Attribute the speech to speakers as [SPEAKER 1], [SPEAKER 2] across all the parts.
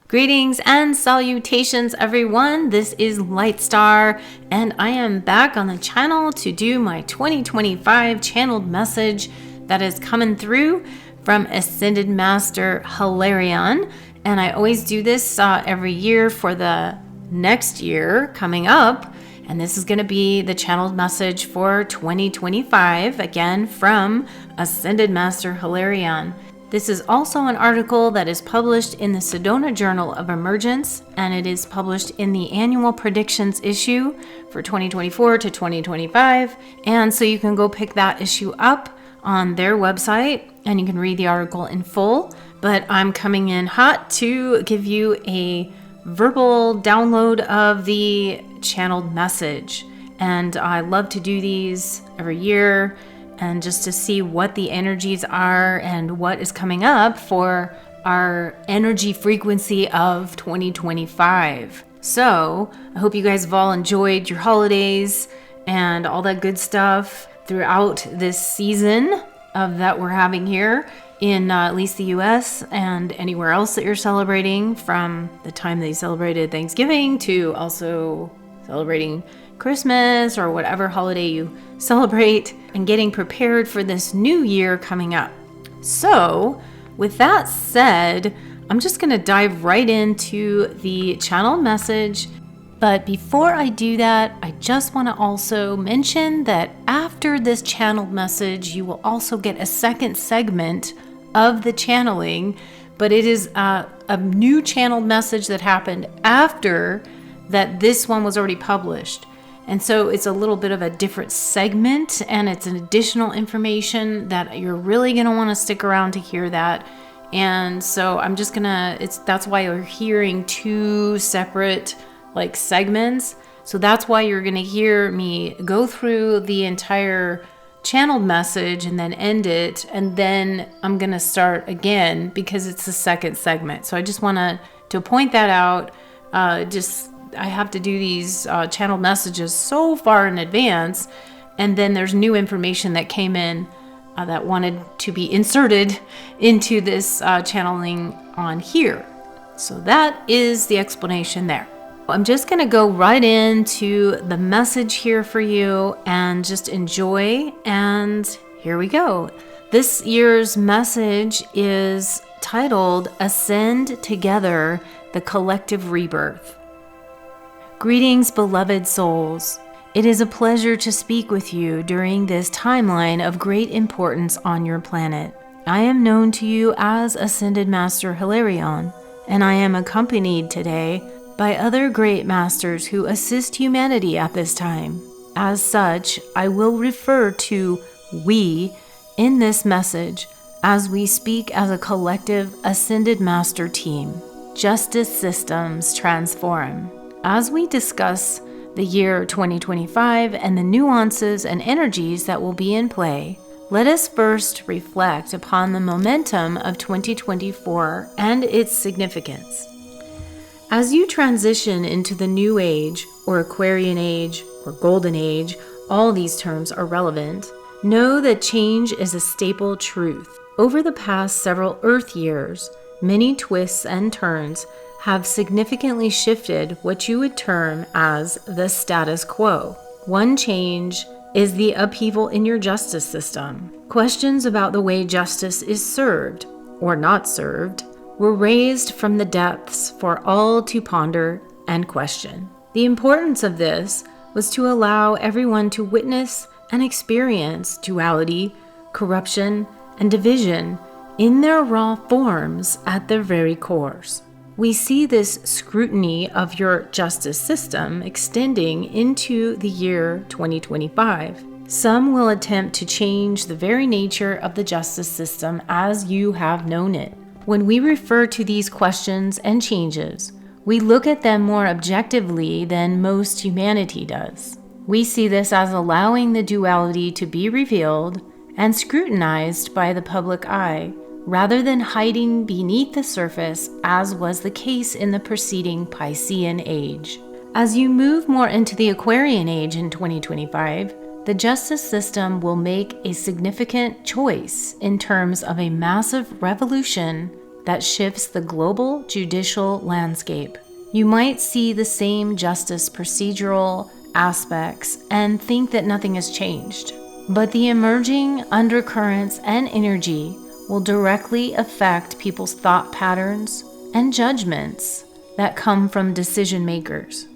[SPEAKER 1] Greetings and salutations, everyone. This is LIGHTSTAR, and I am back on the channel to do my 2025 channeled message that is coming through from Ascended Master Hilarion. And I always do this every year for the next year coming up. And this is going to be the channeled message for 2025, again from Ascended Master Hilarion. This is also an article that is published in the Sedona Journal of Emergence, and it is published in the annual predictions issue for 2024 to 2025. And so you can go pick that issue up on their website and you can read the article in full. But I'm coming in hot to give you a verbal download of the channeled message. And I love to do these every year, and just to see what the energies are and what is coming up for our energy frequency of 2025. So I hope you guys have all enjoyed your holidays and all that good stuff throughout this season of that we're having here in at least the US and anywhere else that you're celebrating, from the time they celebrated Thanksgiving to also celebrating Christmas or whatever holiday you celebrate, and getting prepared for this new year coming up. So with that said, I'm just going to dive right into the channel message. But before I do that, I just want to also mention that after this channeled message, you will also get a second segment of the channeling, but it is a new channeled message that happened after that this one was already published. And so it's a little bit of a different segment, and it's an additional information that you're really going to want to stick around to hear that. And so I'm just that's why you're hearing two separate segments. So that's why you're going to hear me go through the entire channeled message and then end it, and then I'm going to start again because it's the second segment. So I just want to point that out. I have to do these channeled messages so far in advance, and then there's new information that came in that wanted to be inserted into this channeling on here. So that is the explanation there. I'm just going to go right into the message here for you and just enjoy, and here we go. This year's message is titled Ascend Together, the Collective Rebirth. Greetings, beloved souls. It is a pleasure to speak with you during this timeline of great importance on your planet. I am known to you as Ascended Master Hilarion, and I am accompanied today by other great masters who assist humanity at this time. As such, I will refer to we in this message as we speak as a collective Ascended Master team. Justice systems transform. As we discuss the year 2025 and the nuances and energies that will be in play, let us first reflect upon the momentum of 2024 and its significance. As you transition into the new age, or Aquarian age, or Golden Age, all these terms are relevant, know that change is a staple truth. Over the past several Earth years, many twists and turns have significantly shifted what you would term as the status quo. One change is the upheaval in your justice system. Questions about the way justice is served, or not served, were raised from the depths for all to ponder and question. The importance of this was to allow everyone to witness and experience duality, corruption, and division in their raw forms at their very cores. We see this scrutiny of your justice system extending into the year 2025. Some will attempt to change the very nature of the justice system as you have known it. When we refer to these questions and changes, we look at them more objectively than most humanity does. We see this as allowing the duality to be revealed and scrutinized by the public eye, rather than hiding beneath the surface as was the case in the preceding Piscean age. As you move more into the Aquarian age in 2025, the justice system will make a significant choice in terms of a massive revolution that shifts the global judicial landscape. You might see the same justice procedural aspects and think that nothing has changed. But the emerging undercurrents and energy will directly affect people's thought patterns and judgments that come from decision makers.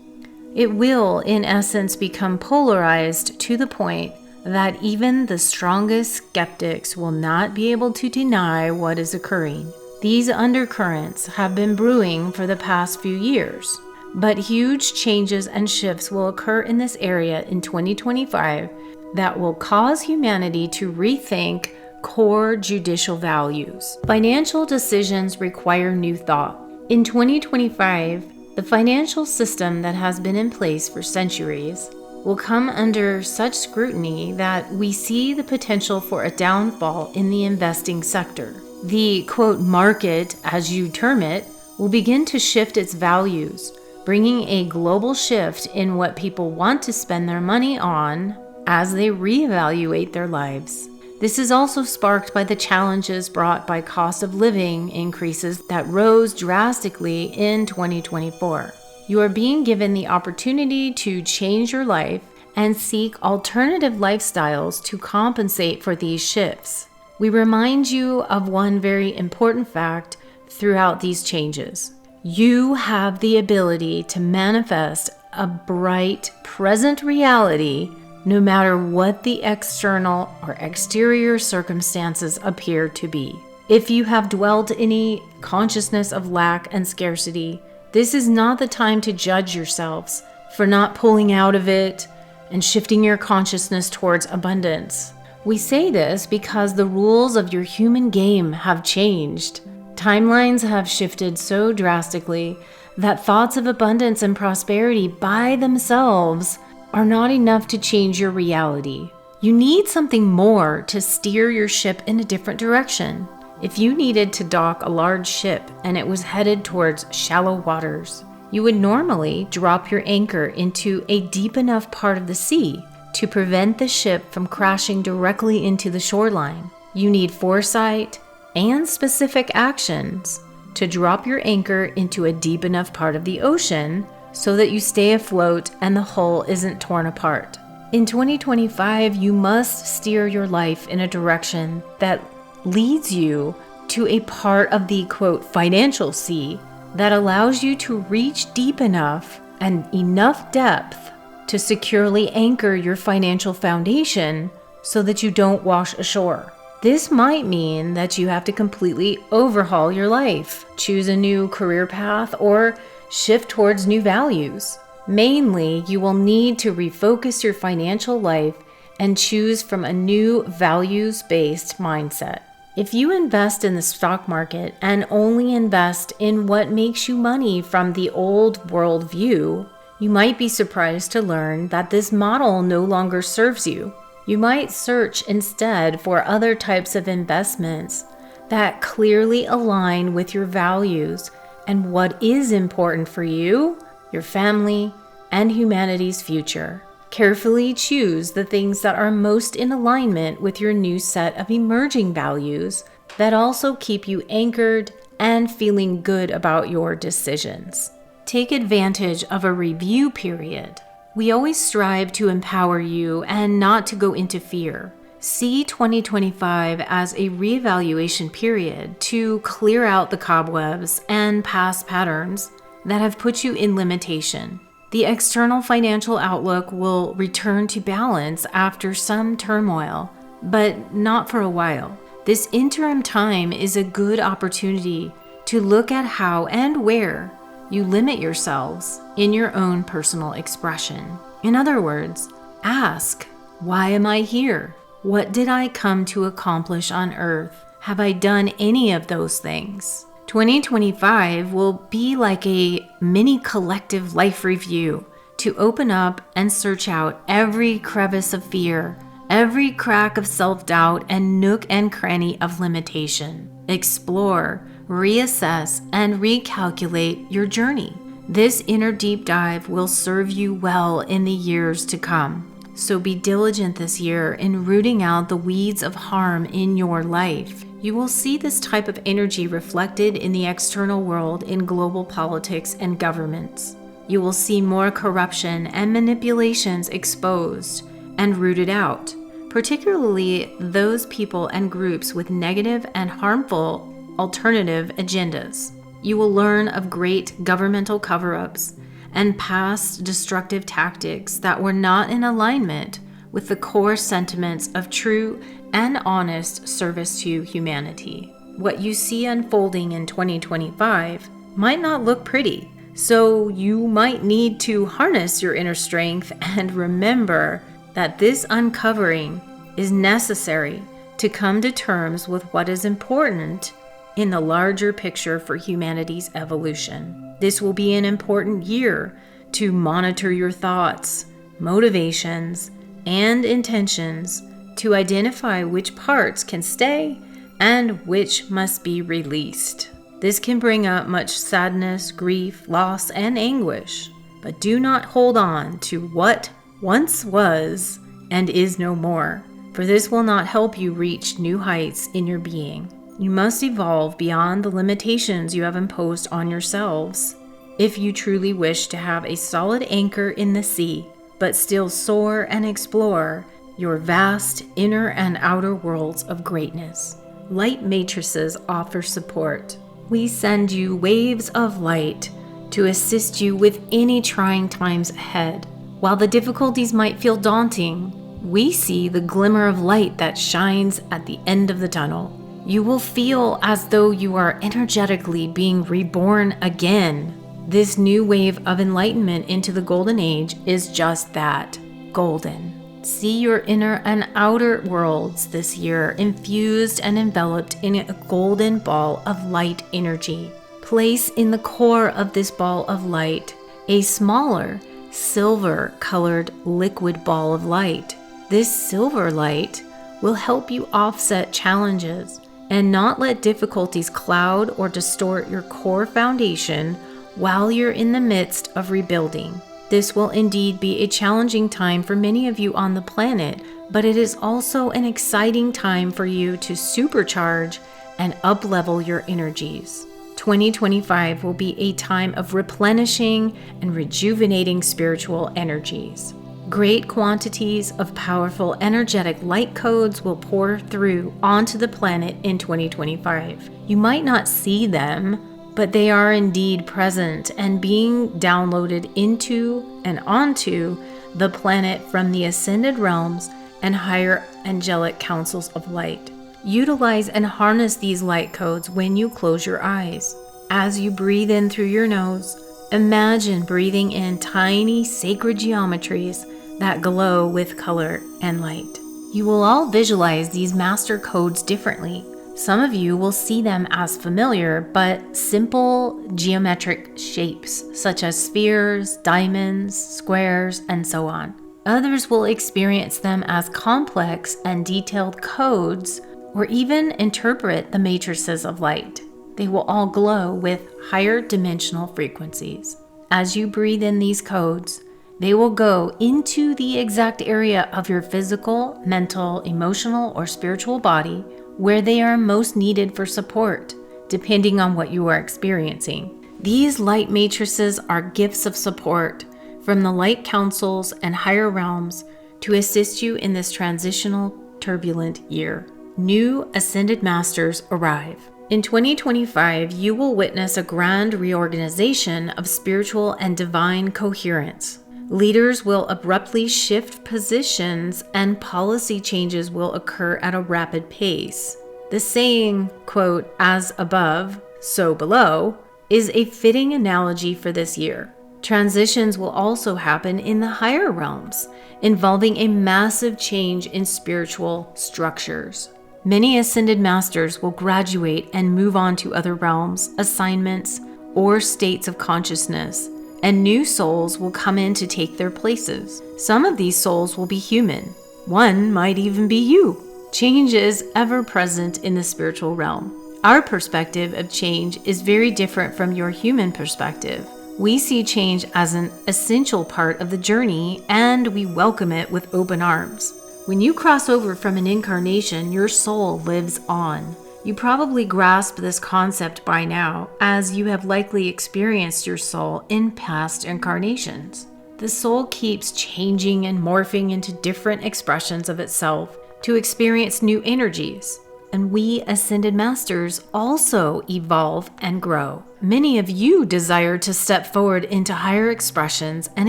[SPEAKER 1] It will, in essence, become polarized to the point that even the strongest skeptics will not be able to deny what is occurring. These undercurrents have been brewing for the past few years, but huge changes and shifts will occur in this area in 2025 that will cause humanity to rethink core judicial values. Financial decisions require new thought. In 2025, the financial system that has been in place for centuries will come under such scrutiny that we see the potential for a downfall in the investing sector. The quote market, as you term it, will begin to shift its values, bringing a global shift in what people want to spend their money on as they reevaluate their lives. This is also sparked by the challenges brought by cost of living increases that rose drastically in 2024. You are being given the opportunity to change your life and seek alternative lifestyles to compensate for these shifts. We remind you of one very important fact throughout these changes. You have the ability to manifest a bright, present reality no matter what the external or exterior circumstances appear to be. If you have dwelt in a consciousness of lack and scarcity, this is not the time to judge yourselves for not pulling out of it and shifting your consciousness towards abundance. We say this because the rules of your human game have changed. Timelines have shifted so drastically that thoughts of abundance and prosperity by themselves are not enough to change your reality. You need something more to steer your ship in a different direction. If you needed to dock a large ship and it was headed towards shallow waters, you would normally drop your anchor into a deep enough part of the sea to prevent the ship from crashing directly into the shoreline. You need foresight and specific actions to drop your anchor into a deep enough part of the ocean so that you stay afloat and the hull isn't torn apart. In 2025, you must steer your life in a direction that leads you to a part of the quote financial sea that allows you to reach deep enough and enough depth to securely anchor your financial foundation so that you don't wash ashore. This might mean that you have to completely overhaul your life, choose a new career path, or shift towards new values. Mainly, you will need to refocus your financial life and choose from a new values-based mindset. If you invest in the stock market and only invest in what makes you money from the old world view, you might be surprised to learn that this model no longer serves you. You might search instead for other types of investments that clearly align with your values and what is important for you, your family, and humanity's future. Carefully choose the things that are most in alignment with your new set of emerging values that also keep you anchored and feeling good about your decisions. Take advantage of a review period. We always strive to empower you and not to go into fear. See 2025 as a reevaluation period to clear out the cobwebs and past patterns that have put you in limitation. The external financial outlook will return to balance after some turmoil, but not for a while. This interim time is a good opportunity to look at how and where you limit yourselves in your own personal expression. In other words, ask, why am I here? What did I come to accomplish on earth? Have I done any of those things? 2025 will be like a mini collective life review to open up and search out every crevice of fear, every crack of self-doubt, and nook and cranny of limitation. Explore, reassess, and recalculate your journey. This inner deep dive will serve you well in the years to come. So be diligent this year in rooting out the weeds of harm in your life. You will see this type of energy reflected in the external world in global politics and governments. You will see more corruption and manipulations exposed and rooted out, particularly those people and groups with negative and harmful alternative agendas. You will learn of great governmental cover-ups and past destructive tactics that were not in alignment with the core sentiments of true and honest service to humanity. What you see unfolding in 2025 might not look pretty, so you might need to harness your inner strength and remember that this uncovering is necessary to come to terms with what is important in the larger picture for humanity's evolution. This will be an important year to monitor your thoughts, motivations, and intentions to identify which parts can stay and which must be released. This can bring up much sadness, grief, loss, and anguish, but do not hold on to what once was and is no more, for this will not help you reach new heights in your being. You must evolve beyond the limitations you have imposed on yourselves if you truly wish to have a solid anchor in the sea, but still soar and explore your vast inner and outer worlds of greatness. Light matrices offer support. We send you waves of light to assist you with any trying times ahead. While the difficulties might feel daunting, we see the glimmer of light that shines at the end of the tunnel. You will feel as though you are energetically being reborn again. This new wave of enlightenment into the golden age is just that, golden. See your inner and outer worlds this year infused and enveloped in a golden ball of light energy. Place in the core of this ball of light a smaller, silver-colored liquid ball of light. This silver light will help you offset challenges and not let difficulties cloud or distort your core foundation while you're in the midst of rebuilding. This will indeed be a challenging time for many of you on the planet, but it is also an exciting time for you to supercharge and up-level your energies. 2025 will be a time of replenishing and rejuvenating spiritual energies. Great quantities of powerful energetic light codes will pour through onto the planet in 2025. You might not see them, but they are indeed present and being downloaded into and onto the planet from the ascended realms and higher angelic councils of light. Utilize and harness these light codes when you close your eyes. As you breathe in through your nose, imagine breathing in tiny sacred geometries that glow with color and light. You will all visualize these master codes differently. Some of you will see them as familiar but simple geometric shapes such as spheres, diamonds, squares, and so on. Others will experience them as complex and detailed codes or even interpret the matrices of light. They will all glow with higher dimensional frequencies. As you breathe in these codes, they will go into the exact area of your physical, mental, emotional, or spiritual body where they are most needed for support, depending on what you are experiencing. These light matrices are gifts of support from the light councils and higher realms to assist you in this transitional, turbulent year. New Ascended Masters arrive. In 2025, you will witness a grand reorganization of spiritual and divine coherence. Leaders will abruptly shift positions and policy changes will occur at a rapid pace. The saying, quote, "as above, so below," is a fitting analogy for this year. Transitions will also happen in the higher realms, involving a massive change in spiritual structures. Many Ascended Masters will graduate and move on to other realms, assignments, or states of consciousness, and new souls will come in to take their places. Some of these souls will be human. One might even be you. Change is ever present in the spiritual realm. Our perspective of change is very different from your human perspective. We see change as an essential part of the journey, and we welcome it with open arms. When you cross over from an incarnation, your soul lives on. You probably grasp this concept by now, as you have likely experienced your soul in past incarnations. The soul keeps changing and morphing into different expressions of itself to experience new energies. And we Ascended Masters also evolve and grow. Many of you desire to step forward into higher expressions and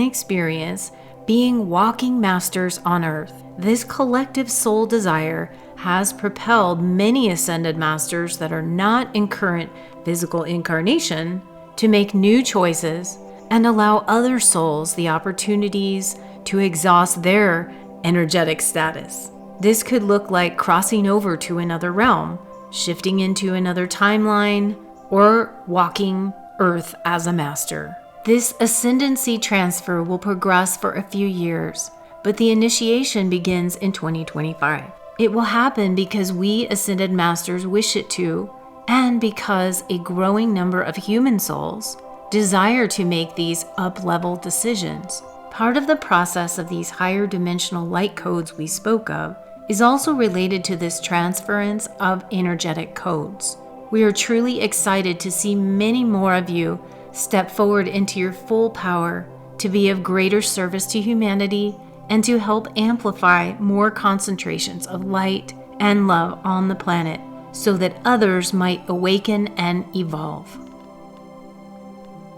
[SPEAKER 1] experience being walking masters on earth. This collective soul desire has propelled many Ascended Masters that are not in current physical incarnation to make new choices and allow other souls the opportunities to exhaust their energetic status. This could look like crossing over to another realm, shifting into another timeline, or walking Earth as a master. This ascendancy transfer will progress for a few years, but the initiation begins in 2025. It will happen because we Ascended Masters wish it to, and because a growing number of human souls desire to make these up-level decisions. Part of the process of these higher dimensional light codes we spoke of is also related to this transference of energetic codes. We are truly excited to see many more of you step forward into your full power to be of greater service to humanity and to help amplify more concentrations of light and love on the planet so that others might awaken and evolve.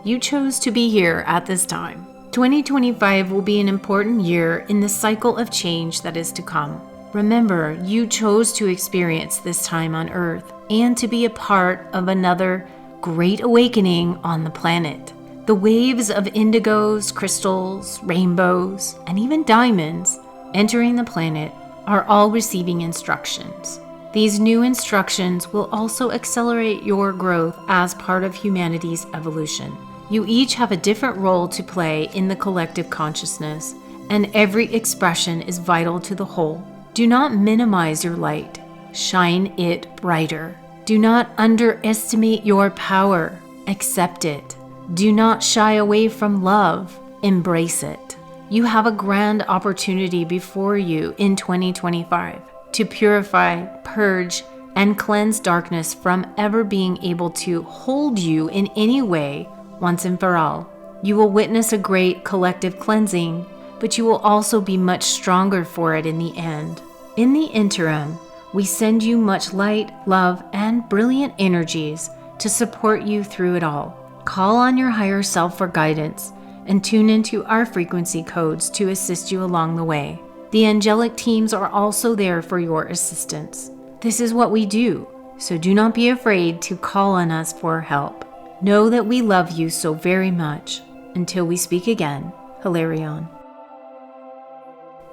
[SPEAKER 1] You chose to be here at this time. 2025 will be an important year in the cycle of change that is to come. Remember, you chose to experience this time on Earth and to be a part of another great awakening on the planet. The waves of indigos, crystals, rainbows, and even diamonds entering the planet are all receiving instructions. These new instructions will also accelerate your growth as part of humanity's evolution. You each have a different role to play in the collective consciousness, and every expression is vital to the whole. Do not minimize your light. Shine it brighter. Do not underestimate your power. Accept it. Do not shy away from love. Embrace it. You have a grand opportunity before you in 2025 to purify, purge, and cleanse darkness from ever being able to hold you in any way once and for all. You will witness a great collective cleansing, but you will also be much stronger for it in the end. In the interim, we send you much light, love, and brilliant energies to support you through it all. Call on your higher self for guidance and tune into our frequency codes to assist you along the way. The angelic teams are also there for your assistance. This is what we do, so do not be afraid to call on us for help. Know that we love you so very much. Until we speak again, Hilarion.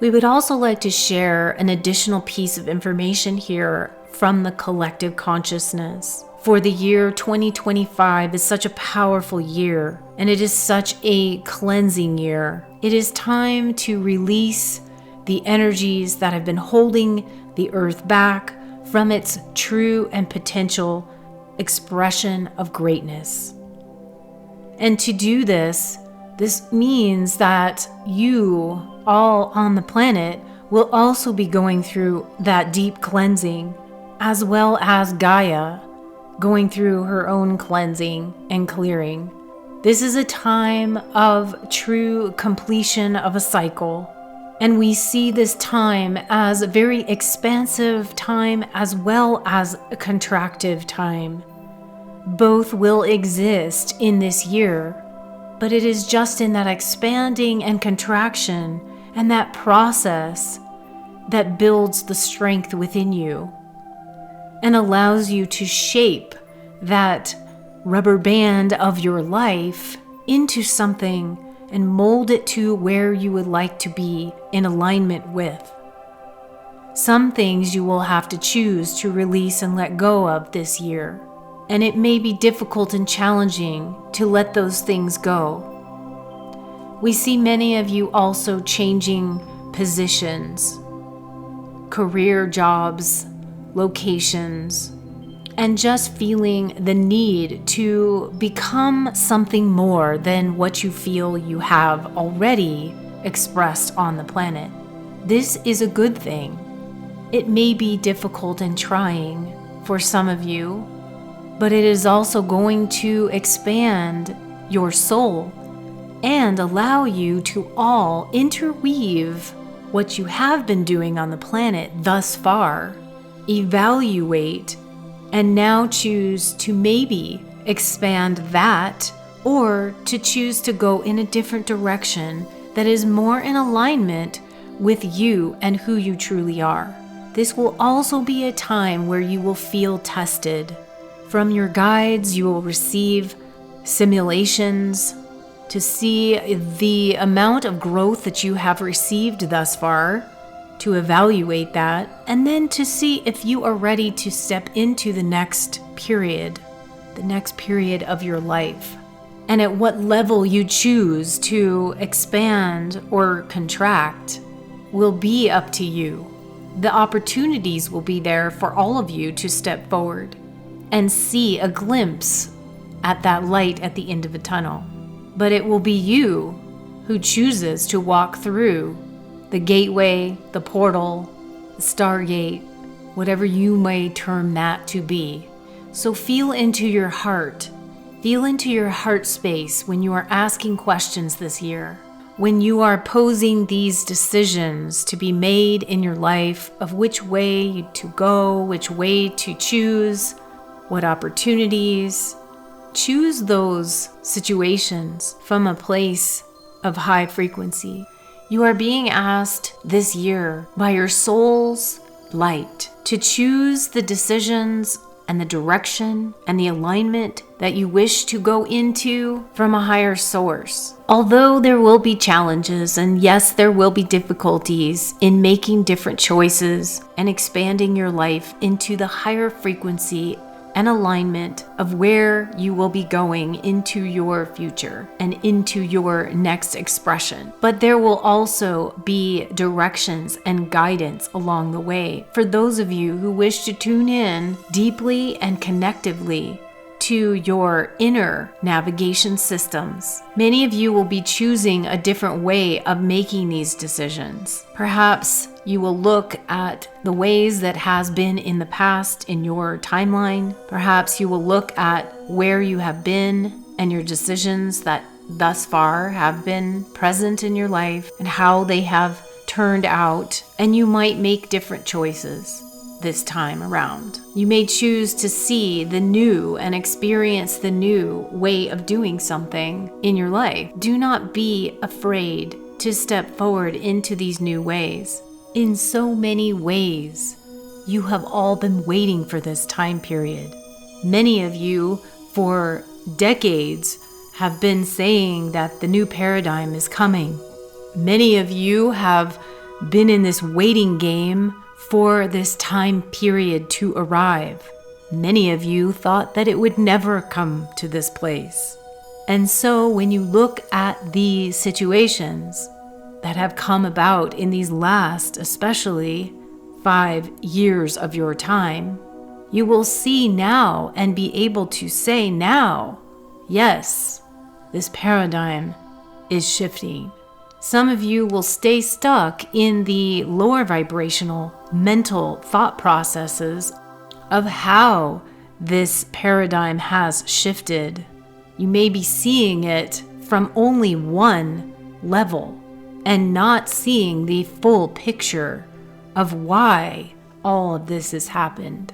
[SPEAKER 1] We would also like to share an additional piece of information here from the collective consciousness. For the year 2025 is such a powerful year, and it is such a cleansing year. It is time to release the energies that have been holding the earth back from its true and potential expression of greatness. And to do this means that you, all on the planet, will also be going through that deep cleansing, as well as Gaia going through her own cleansing and clearing. This is a time of true completion of a cycle, and we see this time as a very expansive time as well as a contractive time. Both will exist in this year, but it is just in that expanding and contraction and that process that builds the strength within you and allows you to shape that rubber band of your life into something and mold it to where you would like to be in alignment with. Some things you will have to choose to release and let go of this year, and it may be difficult and challenging to let those things go. We see many of you also changing positions, career jobs, locations, and just feeling the need to become something more than what you feel you have already expressed on the planet. This is a good thing. It may be difficult and trying for some of you, but it is also going to expand your soul and allow you to all interweave what you have been doing on the planet thus far, evaluate, and now choose to maybe expand that, or to choose to go in a different direction that is more in alignment with you and who you truly are. This will also be a time where you will feel tested. From your guides, you will receive simulations to see the amount of growth that you have received thus far, to evaluate that, and then to see if you are ready to step into the next period of your life. And at what level you choose to expand or contract will be up to you. The opportunities will be there for all of you to step forward and see a glimpse at that light at the end of a tunnel. But it will be you who chooses to walk through the gateway, the portal, the stargate, whatever you may term that to be. So feel into your heart. Feel into your heart space when you are asking questions this year. When you are posing these decisions to be made in your life of which way to go, which way to choose, what opportunities, choose those situations from a place of high frequency. You are being asked this year by your soul's light to choose the decisions and the direction and the alignment that you wish to go into from a higher source. Although there will be challenges, and yes, there will be difficulties in making different choices and expanding your life into the higher frequency and alignment of where you will be going into your future and into your next expression. But there will also be directions and guidance along the way for those of you who wish to tune in deeply and connectively to your inner navigation systems. Many of you will be choosing a different way of making these decisions. Perhaps you will look at the ways that has been in the past in your timeline. Perhaps you will look at where you have been and your decisions that thus far have been present in your life and how they have turned out, and you might make different choices this time around. You may choose to see the new and experience the new way of doing something in your life. Do not be afraid to step forward into these new ways. In so many ways, you have all been waiting for this time period. Many of you, for decades, have been saying that the new paradigm is coming. Many of you have been in this waiting game for this time period to arrive. Many of you thought that it would never come to this place. And so when you look at the situations that have come about in these last, especially 5 years of your time, you will see now and be able to say now, yes, this paradigm is shifting. Some of you will stay stuck in the lower vibrational mental thought processes of how this paradigm has shifted. You may be seeing it from only one level and not seeing the full picture of why all of this has happened.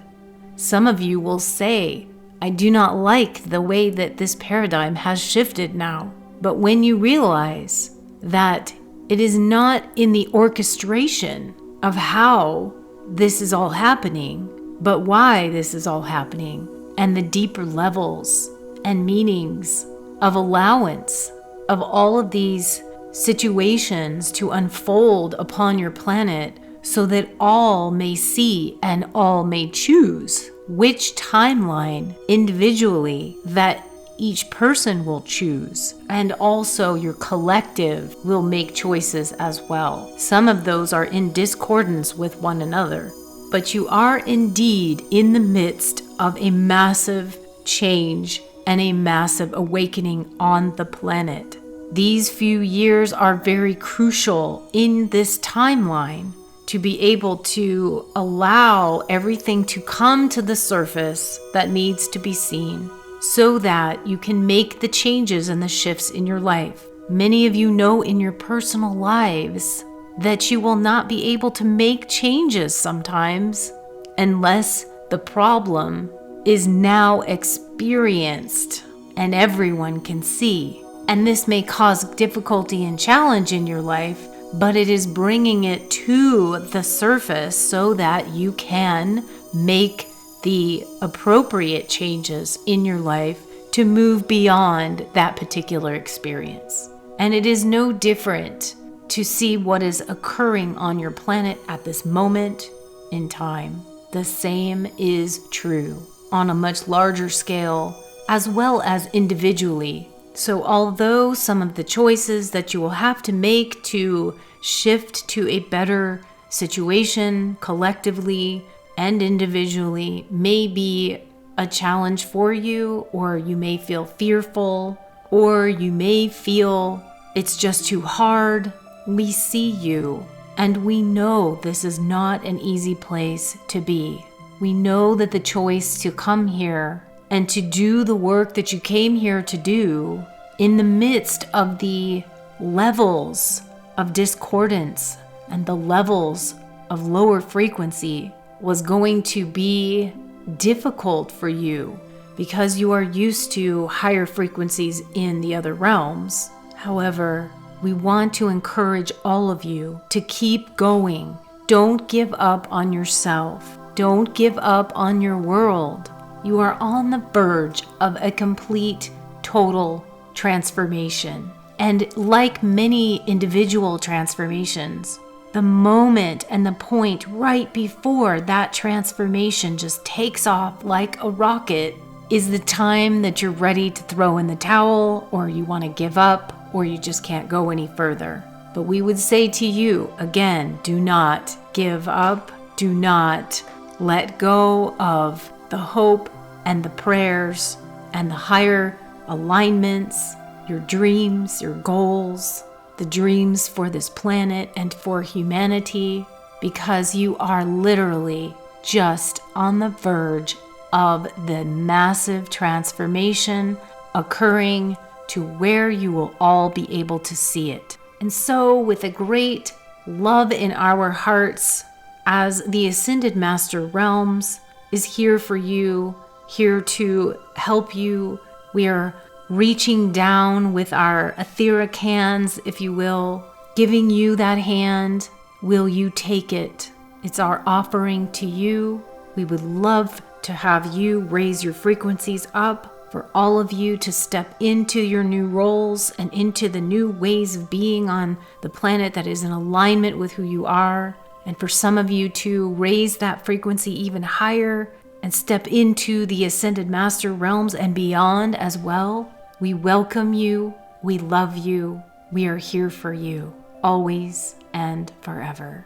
[SPEAKER 1] Some of you will say, I do not like the way that this paradigm has shifted now. But when you realize that it is not in the orchestration of how this is all happening, but why this is all happening, and the deeper levels and meanings of allowance of all of these situations to unfold upon your planet so that all may see and all may choose which timeline individually that each person will choose, and also your collective will make choices as well. Some of those are in discordance with one another, but you are indeed in the midst of a massive change and a massive awakening on the planet. These few years are very crucial in this timeline to be able to allow everything to come to the surface that needs to be seen so that you can make the changes and the shifts in your life. Many of you know in your personal lives that you will not be able to make changes sometimes unless the problem is now experienced and everyone can see. And this may cause difficulty and challenge in your life, but it is bringing it to the surface so that you can make the appropriate changes in your life to move beyond that particular experience. And it is no different to see what is occurring on your planet at this moment in time. The same is true on a much larger scale as well as individually. So although some of the choices that you will have to make to shift to a better situation collectively and individually may be a challenge for you, or you may feel fearful, or you may feel it's just too hard, we see you and we know this is not an easy place to be. We know that the choice to come here and to do the work that you came here to do in the midst of the levels of discordance and the levels of lower frequency was going to be difficult for you because you are used to higher frequencies in the other realms. However, we want to encourage all of you to keep going. Don't give up on yourself. Don't give up on your world. You are on the verge of a complete, total transformation. And like many individual transformations, the moment and the point right before that transformation just takes off like a rocket is the time that you're ready to throw in the towel, or you want to give up, or you just can't go any further. But we would say to you, again, do not give up. Do not let go of the hope and the prayers and the higher alignments, your dreams, your goals, the dreams for this planet and for humanity, because you are literally just on the verge of the massive transformation occurring to where you will all be able to see it. And so, with a great love in our hearts, as the Ascended Master Realms is here for you, here to help you, we are reaching down with our etheric hands, if you will, giving you that hand. Will you take it? It's our offering to you. We would love to have you raise your frequencies up, for all of you to step into your new roles and into the new ways of being on the planet that is in alignment with who you are, and for some of you to raise that frequency even higher and step into the Ascended Master Realms and beyond as well. We welcome you. We love you. We are here for you, always and forever.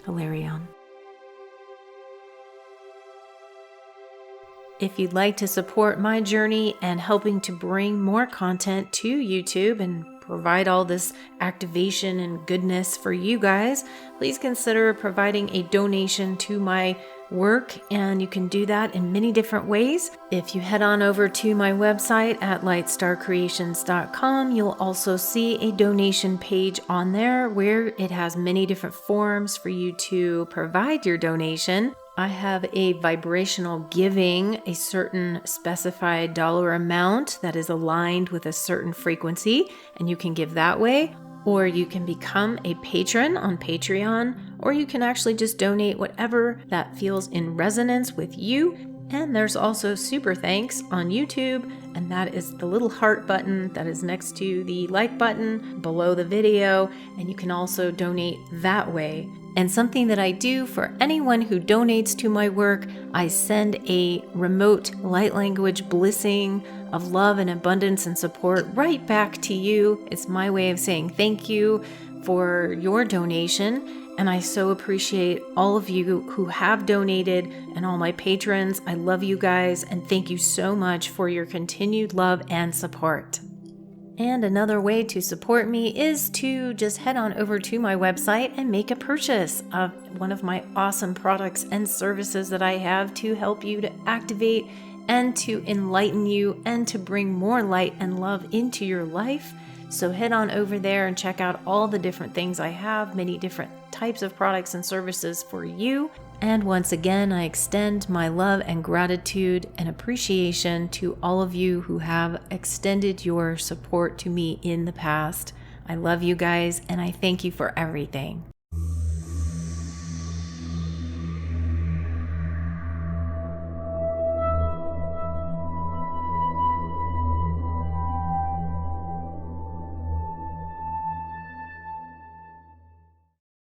[SPEAKER 1] Hilarion. If you'd like to support my journey and helping to bring more content to YouTube and provide all this activation and goodness for you guys, please consider providing a donation to my work, and you can do that in many different ways. If you head on over to my website at LIGHTSTARCreations.com, you'll also see a donation page on there where it has many different forms for you to provide your donation. I have a vibrational giving, a certain specified dollar amount that is aligned with a certain frequency, and you can give that way, or you can become a patron on Patreon, or you can actually just donate whatever that feels in resonance with you. And there's also super thanks on YouTube, and that is the little heart button that is next to the like button below the video, and you can also donate that way. And something that I do for anyone who donates to my work, I send a remote light language blessing of love and abundance and support right back to you. It's my way of saying thank you for your donation. And I so appreciate all of you who have donated and all my patrons. I love you guys, and thank you so much for your continued love and support. And another way to support me is to just head on over to my website and make a purchase of one of my awesome products and services that I have to help you to activate and to enlighten you and to bring more light and love into your life. So head on over there and check out all the different things I have, many different types of products and services for you. And once again, I extend my love and gratitude and appreciation to all of you who have extended your support to me in the past. I love you guys, and I thank you for everything.